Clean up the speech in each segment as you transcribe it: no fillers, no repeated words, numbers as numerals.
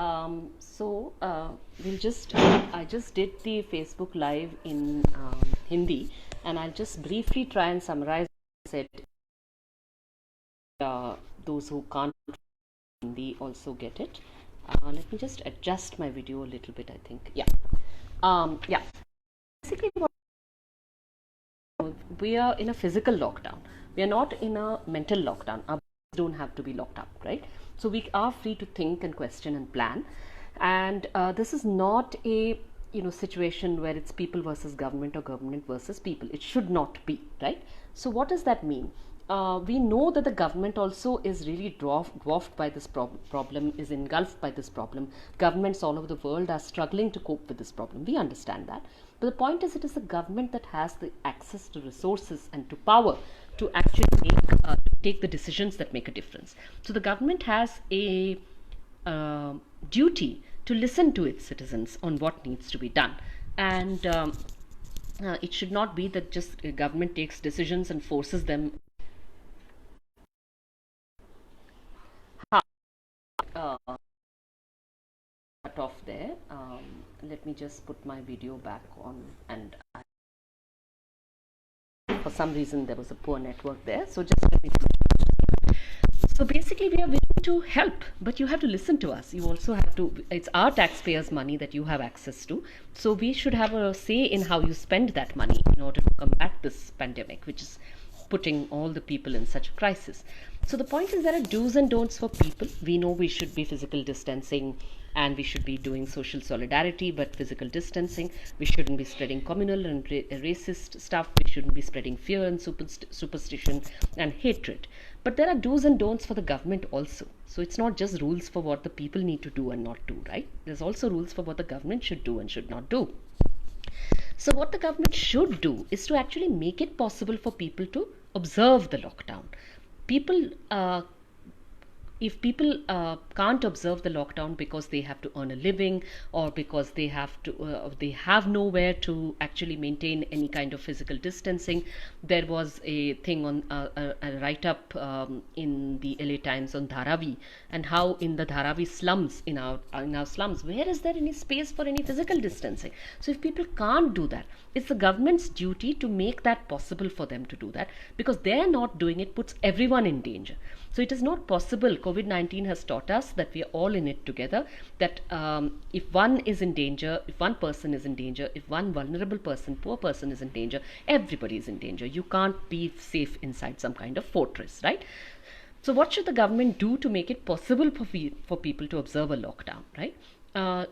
I just did the Facebook Live in Hindi, and I'll just briefly try and summarize it. Those who can't Hindi also get it. Let me just adjust my video a little bit, I think. Yeah. Basically, we are in a physical lockdown. We are not in a mental lockdown. Our bodies don't have to be locked up, right? So we are free to think and question and plan. And this is not a situation where it's people versus government or government versus people. It should not be, right? So what does that mean? We know that the government also is really dwarfed by this problem, is engulfed by this problem. Governments all over the world are struggling to cope with this problem. We understand that. But the point is, it is the government that has the access to resources and to power to actually take the decisions that make a difference. So the government has a duty to listen to its citizens on what needs to be done. And it should not be that just government takes decisions and forces them cut off there. Let me just put my video back on, and for some reason there was a poor network there, so just let me so basically we are willing to help, but you have to listen to us. You also have to, it's our taxpayers' money that you have access to, so we should have a say in how you spend that money in order to combat this pandemic, which is putting all the people in such a crisis. So the point is, there are do's and don'ts for people. We know we should be physical distancing and we should be doing social solidarity, but physical distancing. We shouldn't be spreading communal and racist stuff. We shouldn't be spreading fear and superstition and hatred. But there are do's and don'ts for the government also. So it's not just rules for what the people need to do and not do, right? There's also rules for what the government should do and should not do. So what the government should do is to actually make it possible for people to observe the lockdown. If people can't observe the lockdown because they have to earn a living, or because they have nowhere to actually maintain any kind of physical distancing. There was a thing on a write-up in the LA Times on Dharavi, and how in the Dharavi slums, in our slums, where is there any space for any physical distancing? So if people can't do that, it's the government's duty to make that possible for them to do that, because they're not doing it puts everyone in danger. So it is not possible. COVID-19 has taught us that we are all in it together, that if one is in danger, if one person is in danger, if one vulnerable person, poor person is in danger, everybody is in danger. You can't be safe inside some kind of fortress, right? So what should the government do to make it possible for people to observe a lockdown, right?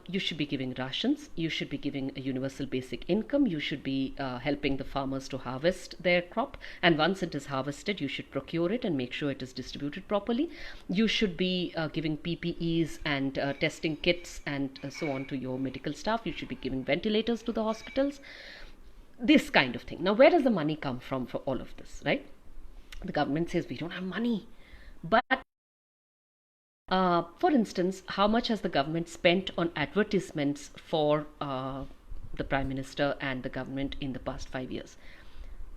You should be giving rations, you should be giving a universal basic income, you should be helping the farmers to harvest their crop, and once it is harvested, you should procure it and make sure it is distributed properly. You should be giving PPEs and testing kits and so on to your medical staff. You should be giving ventilators to the hospitals, this kind of thing. Now, where does the money come from for all of this, right? The government says we don't have money, but for instance, how much has the government spent on advertisements for the Prime Minister and the government in the past 5 years?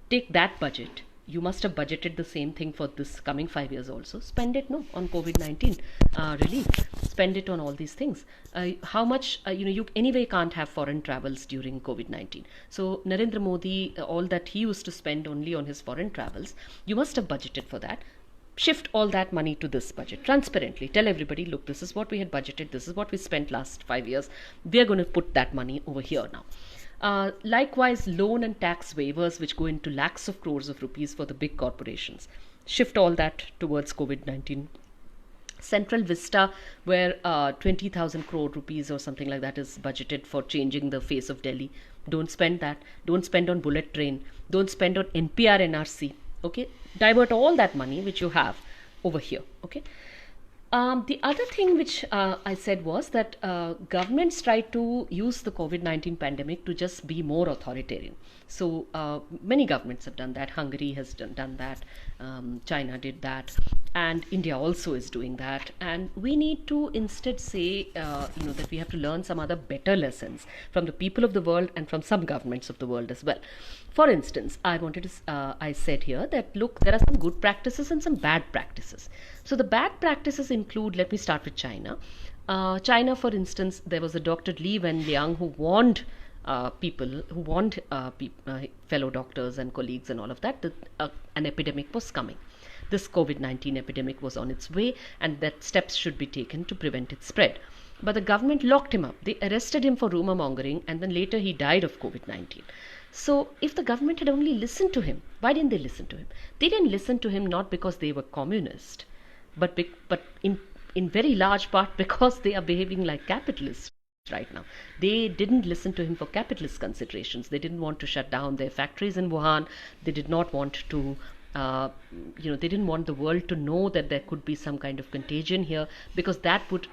Take that budget. You must have budgeted the same thing for this coming 5 years also. Spend it, no, on COVID-19 relief. Spend it on all these things. How much, you anyway can't have foreign travels during COVID-19. So Narendra Modi, all that he used to spend only on his foreign travels, you must have budgeted for that. Shift all that money to this budget transparently. Tell everybody, look, this is what we had budgeted, this is what we spent last 5 years. We are going to put that money over here now. Likewise, loan and tax waivers, which go into lakhs of crores of rupees for the big corporations. Shift all that towards COVID-19. Central Vista, where 20,000 crore rupees or something like that is budgeted for changing the face of Delhi. Don't spend that. Don't spend on bullet train. Don't spend on NPR NRC. Okay, divert all that money which you have over here. Okay. The other thing which I said was that governments try to use the COVID-19 pandemic to just be more authoritarian. So many governments have done that. Hungary has done that. China did that. and India also is doing that. And we need to instead say, that we have to learn some other better lessons from the people of the world and from some governments of the world as well. For instance, I said here that look, there are some good practices and some bad practices. So the bad practices include, let me start with China. China, for instance, there was a Dr. Li Wenliang who warned fellow doctors and colleagues and all of that an epidemic was coming. This COVID-19 epidemic was on its way, and that steps should be taken to prevent its spread. But the government locked him up. They arrested him for rumor mongering, and then later he died of COVID-19. So if the government had only listened to him, why didn't they listen to him? They didn't listen to him not because they were communist, but in very large part because they are behaving like capitalists right now. They didn't listen to him for capitalist considerations. They didn't want to shut down their factories in Wuhan. They did not want to they didn't want the world to know that there could be some kind of contagion here, because that would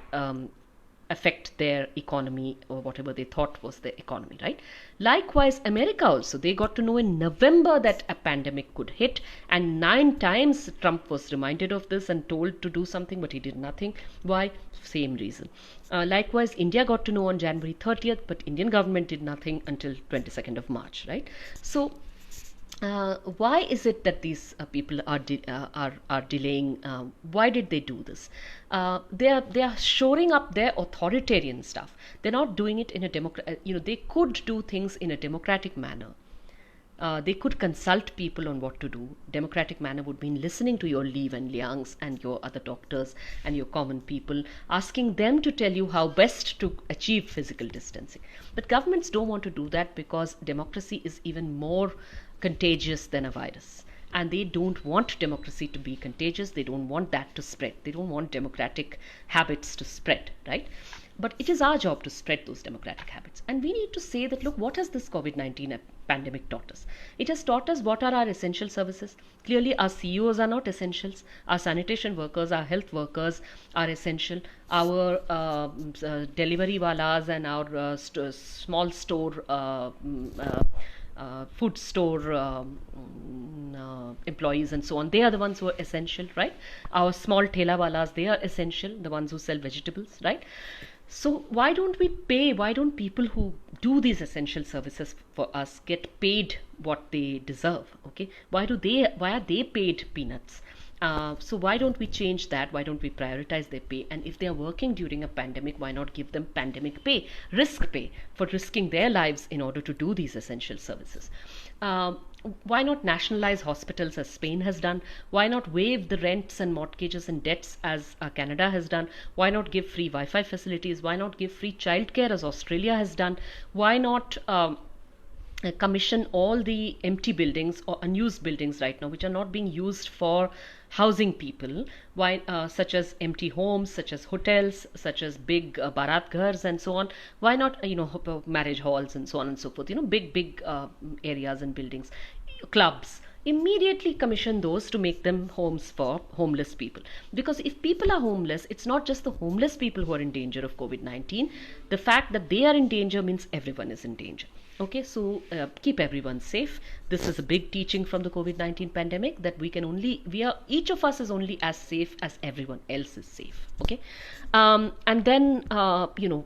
affect their economy, or whatever they thought was their economy, right? Likewise, America also, they got to know in November that a pandemic could hit, and 9 times Trump was reminded of this and told to do something, but he did nothing. Why? Same reason. Likewise, India got to know on January 30th, but Indian government did nothing until 22nd of March, right? So why is it that these people are delaying? Why did they do this? They are shoring up their authoritarian stuff. They're not doing it in a they could do things in a democratic manner. They could consult people on what to do. Democratic manner would mean listening to your Li Wenliangs and your other doctors and your common people, asking them to tell you how best to achieve physical distancing. But governments don't want to do that because democracy is even more contagious than a virus. And they don't want democracy to be contagious. They don't want that to spread. They don't want democratic habits to spread, right? But it is our job to spread those democratic habits. And we need to say that, look, what has this COVID-19 pandemic taught us? It has taught us what are our essential services. Clearly, our CEOs are not essentials. Our sanitation workers, our health workers are essential. Our delivery walas and our small store food store employees and so on, they are the ones who are essential, right? Our small thela walas, they are essential, the ones who sell vegetables, right? So why don't people who do these essential services for us get paid what they deserve? Okay, why are they paid peanuts? So why don't we change that? Why don't we prioritize their pay? And if they are working during a pandemic, why not give them pandemic pay, risk pay, for risking their lives in order to do these essential services? Why not nationalize hospitals as Spain has done? Why not waive the rents and mortgages and debts as Canada has done? Why not give free Wi-Fi facilities? Why not give free childcare as Australia has done? Why not commission all the empty buildings or unused buildings right now which are not being used for housing people, such as empty homes, such as hotels, such as big barat ghars and so on? Why not marriage halls and so on and so forth, big areas and buildings, clubs? Immediately commission those to make them homes for homeless people. Because if people are homeless, it's not just the homeless people who are in danger of COVID-19. The fact that they are in danger means everyone is in danger. Okay, so keep everyone safe. This is a big teaching from the COVID-19 pandemic, that each of us is only as safe as everyone else is safe. Okay, and then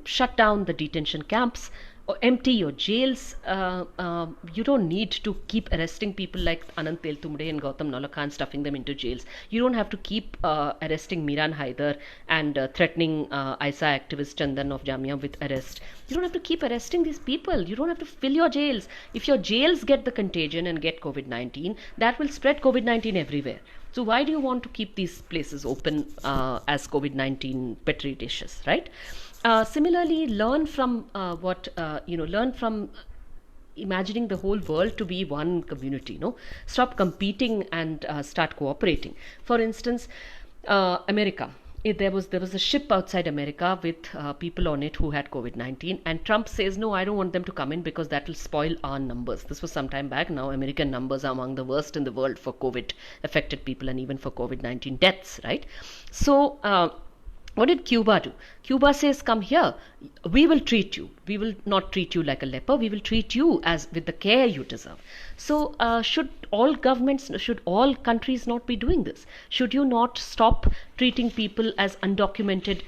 shut down the detention camps, or empty your jails. You don't need to keep arresting people like Anant Teltumde and Gautam Nolakhan, stuffing them into jails. You don't have to keep arresting Miran Haider and threatening ISA activist Chandan of Jamia with arrest. You don't have to keep arresting these people. You don't have to fill your jails. If your jails get the contagion and get COVID-19, that will spread COVID-19 everywhere. So why do you want to keep these places open as COVID-19 petri dishes, right? Similarly, learn from imagining the whole world to be one community. Stop competing and start cooperating. For instance, America. There was a ship outside America with people on it who had COVID-19, and Trump says, no, I don't want them to come in because that will spoil our numbers. This was some time back. Now American numbers are among the worst in the world for COVID affected people and even for COVID-19 deaths, right? So what did Cuba do? Cuba says, come here, we will treat you. We will not treat you like a leper. We will treat you as with the care you deserve. So should all governments, should all countries not be doing this? Should you not stop treating people as undocumented,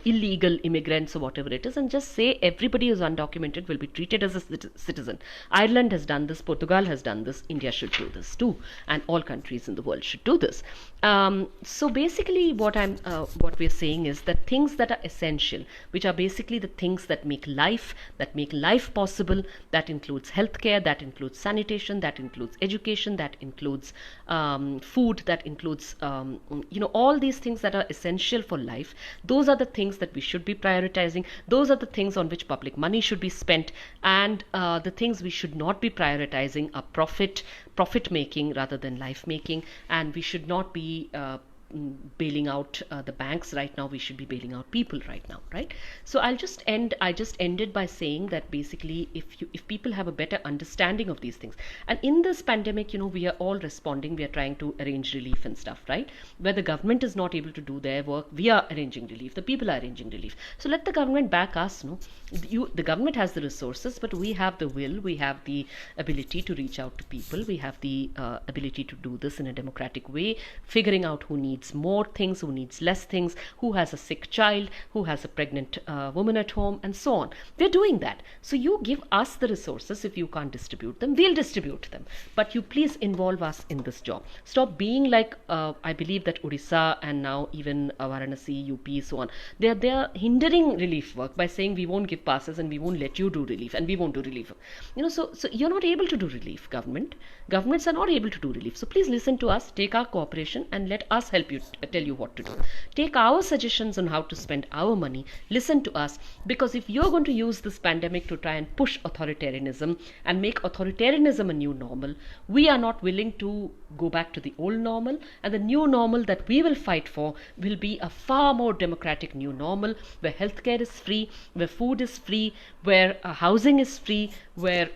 illegal immigrants or whatever it is, and just say everybody who's undocumented will be treated as a citizen? Ireland has done this, Portugal has done this, India should do this too, and all countries in the world should do this. So basically, what we're saying is that things that are essential, which are basically the things that make life possible, that includes healthcare, that includes sanitation, that includes education, that includes food, that includes all these things that are essential for life. Those are the things that we should be prioritizing. Those are the things on which public money should be spent, and the things we should not be prioritizing are profit making rather than life making. And we should not be bailing out the banks right now. We should be bailing out people right now, right? So I just ended by saying that basically if people have a better understanding of these things, and in this pandemic, we are all responding, we are trying to arrange relief and stuff, right? Where the government is not able to do their work, we are arranging relief, the people are arranging relief. So let the government back us. The government has the resources, but we have the will, we have the ability to reach out to people, we have the ability to do this in a democratic way, figuring out who needs more things, who needs less things, who has a sick child, who has a pregnant woman at home, and so on. We're doing that. So you give us the resources. If you can't distribute them, we'll distribute them, but you please involve us in this job. Stop being like I believe that Odisha and now even Varanasi, UP, so on, they're hindering relief work by saying we won't give passes and we won't let you do relief and we won't do relief. So you're not able to do relief. Governments are not able to do relief. So please listen to us, take our cooperation, and let us help you, tell you what to do. Take our suggestions on how to spend our money. Listen to us, because if you're going to use this pandemic to try and push authoritarianism and make authoritarianism a new normal, we are not willing to go back to the old normal, and the new normal that we will fight for will be a far more democratic new normal, where healthcare is free, where food is free, where housing is free, where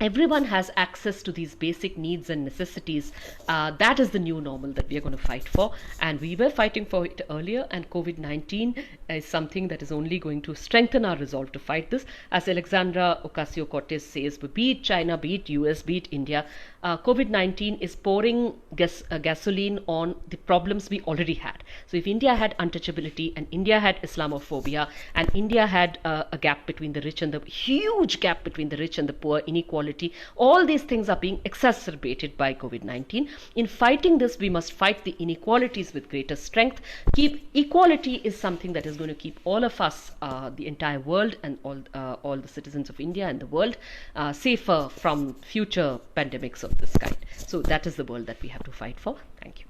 everyone has access to these basic needs and necessities. That is the new normal that we are going to fight for, and we were fighting for it earlier, and COVID-19 is something that is only going to strengthen our resolve to fight this. As Alexandra Ocasio-Cortez says, be it China, be it US, be it India, COVID-19 is pouring gasoline on the problems we already had. So if India had untouchability, and India had Islamophobia, and India had a gap between the rich and the huge gap between the rich and the poor, inequality, all these things are being exacerbated by COVID-19. In fighting this, we must fight the inequalities with greater strength. Equality is something that is going to keep all of us, the entire world, and all the citizens of India and the world safer from future pandemics of this kind. So that is the world that we have to fight for. Thank you.